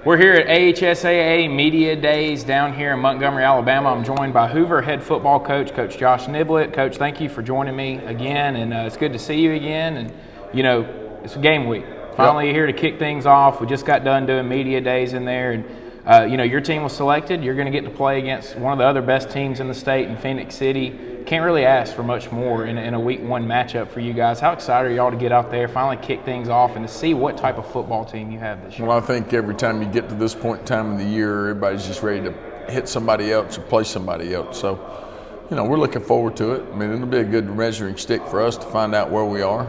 We're here at AHSAA Media Days down here in Montgomery, Alabama. I'm joined by Hoover head football coach, Coach Josh Niblett. Coach, thank you for joining me again, and it's good to see you again. And, you know, it's game week. Finally here to kick things off. We just got done doing media days in there, and, you know, your team was selected. You're going to get to play against one of the other best teams in the state in Phoenix City. Can't really ask for much more in a week one matchup for you guys. How excited are y'all to get out there, finally kick things off, and to see what type of football team you have this year? Well, I think every time you get to this point in time of the year, everybody's just ready to hit somebody else or play somebody else. So, you know, we're looking forward to it. I mean, it'll be a good measuring stick for us to find out where we are,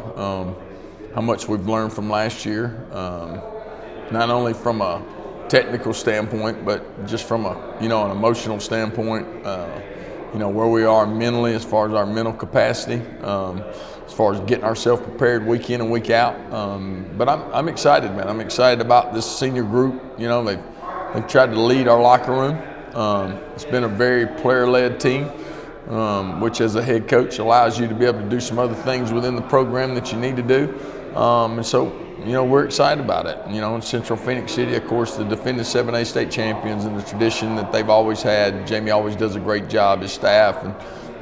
how much we've learned from last year, not only from a technical standpoint, but just from a, you know, an emotional standpoint. You know, where we are mentally as far as our mental capacity, as far as getting ourselves prepared week in and week out. But I'm excited, man. I'm excited about this senior group. You know, they've tried to lead our locker room. It's been a very player-led team, which as a head coach allows you to be able to do some other things within the program that you need to do. And so, you know, we're excited about it. You know, in Central Phoenix City, of course, the defending 7A state champions and the tradition that they've always had. Jamie always does a great job, his staff, and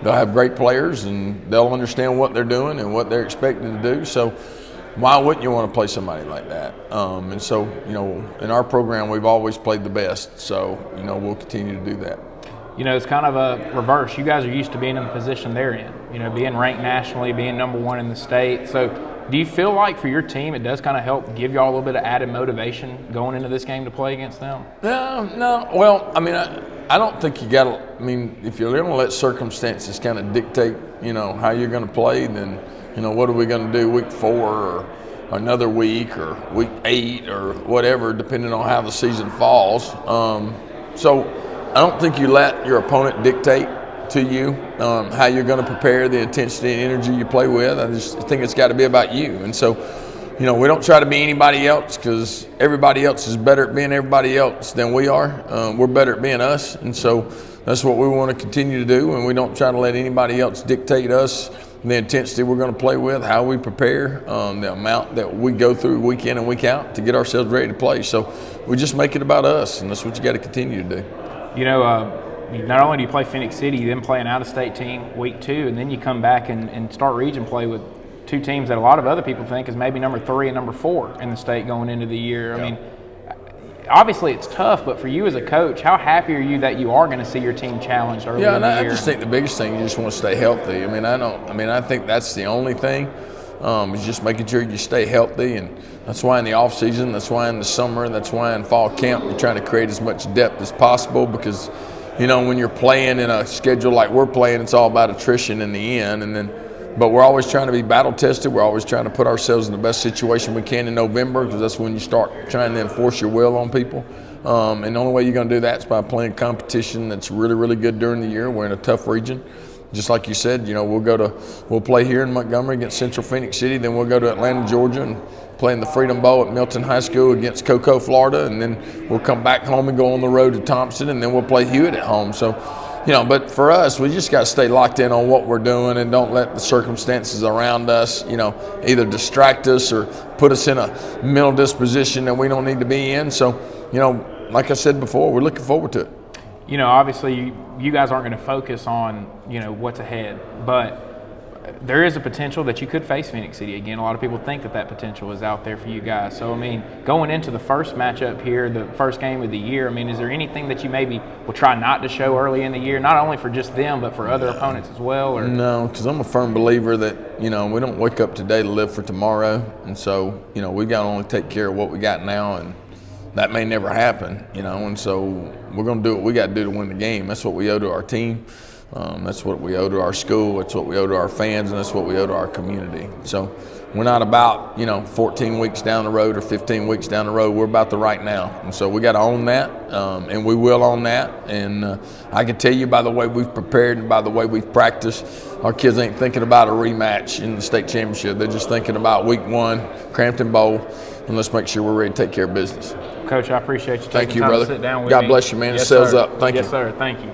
they'll have great players, and they'll understand what they're doing and what they're expected to do. So why wouldn't you want to play somebody like that? And so, you know, in our program, we've always played the best. So, you know, we'll continue to do that. You know, it's kind of a reverse. You guys are used to being in the position they're in, you know, being ranked nationally, being number one in the state. So do you feel like for your team it does kind of help give y'all a little bit of added motivation going into this game to play against them? No. Well, I mean, I don't think you got to – I mean, if you're going to let circumstances kind of dictate, you know, how you're going to play, then, you know, what are we going to do week 4 or another week or week 8 or whatever, depending on how the season falls. So I don't think you let your opponent dictate to you how you're going to prepare, the intensity and energy you play with. I just think it's got to be about you. And so, you know, we don't try to be anybody else, because everybody else is better at being everybody else than we are. We're better at being us, and so that's what we want to continue to do. And we don't try to let anybody else dictate us the intensity we're going to play with, how we prepare, the amount that we go through week in and week out to get ourselves ready to play. So we just make it about us, and that's what you got to continue to do. You know, not only do you play Phoenix City, you then play an out-of-state team week 2, and then you come back and start region play with 2 teams that a lot of other people think is maybe number 3 and number 4 in the state going into the year. I mean, obviously it's tough, but for you as a coach, how happy are you that you are going to see your team challenged early in the year? I just think the biggest thing, you just want to stay healthy. I think that's the only thing, is just making sure you stay healthy, and that's why in the off season, that's why in the summer, that's why in fall camp, you're trying to create as much depth as possible, because you know, when you're playing in a schedule like we're playing, it's all about attrition in the end. But we're always trying to be battle tested. We're always trying to put ourselves in the best situation we can in November, because that's when you start trying to enforce your will on people. And the only way you're going to do that is by playing competition that's really, really good during the year. We're in a tough region. Just like you said, you know, we'll play here in Montgomery against Central Phoenix City. Then we'll go to Atlanta, Georgia, and play in the Freedom Bowl at Milton High School against Cocoa, Florida. And then we'll come back home and go on the road to Thompson, and then we'll play Hewitt at home. So, you know, but for us, we just got to stay locked in on what we're doing, and don't let the circumstances around us, you know, either distract us or put us in a mental disposition that we don't need to be in. So, you know, like I said before, we're looking forward to it. You know, obviously you guys aren't going to focus on, you know, what's ahead, but there is a potential that you could face Phoenix City again. A lot of people think that potential is out there for you guys. So, I mean, going into the first matchup here, the first game of the year, I mean, is there anything that you maybe will try not to show early in the year, not only for just them, but for other opponents as well? Or? No, because I'm a firm believer that, you know, we don't wake up today to live for tomorrow. And so, you know, we got to only take care of what we got now, and that may never happen, you know. And so we're going to do what we got to do to win the game. That's what we owe to our team. That's what we owe to our school. That's what we owe to our fans, and that's what we owe to our community. So we're not about, you know, 14 weeks down the road or 15 weeks down the road. We're about the right now. And so we got to own that, and we will own that. And I can tell you by the way we've prepared and by the way we've practiced, our kids ain't thinking about a rematch in the state championship. They're just thinking about week 1, Crampton Bowl, and let's make sure we're ready to take care of business. Coach, I appreciate you taking time brother. to sit down with me. God bless you, man. Yes, it sells sir. up. Thank you. Yes, sir. Thank you.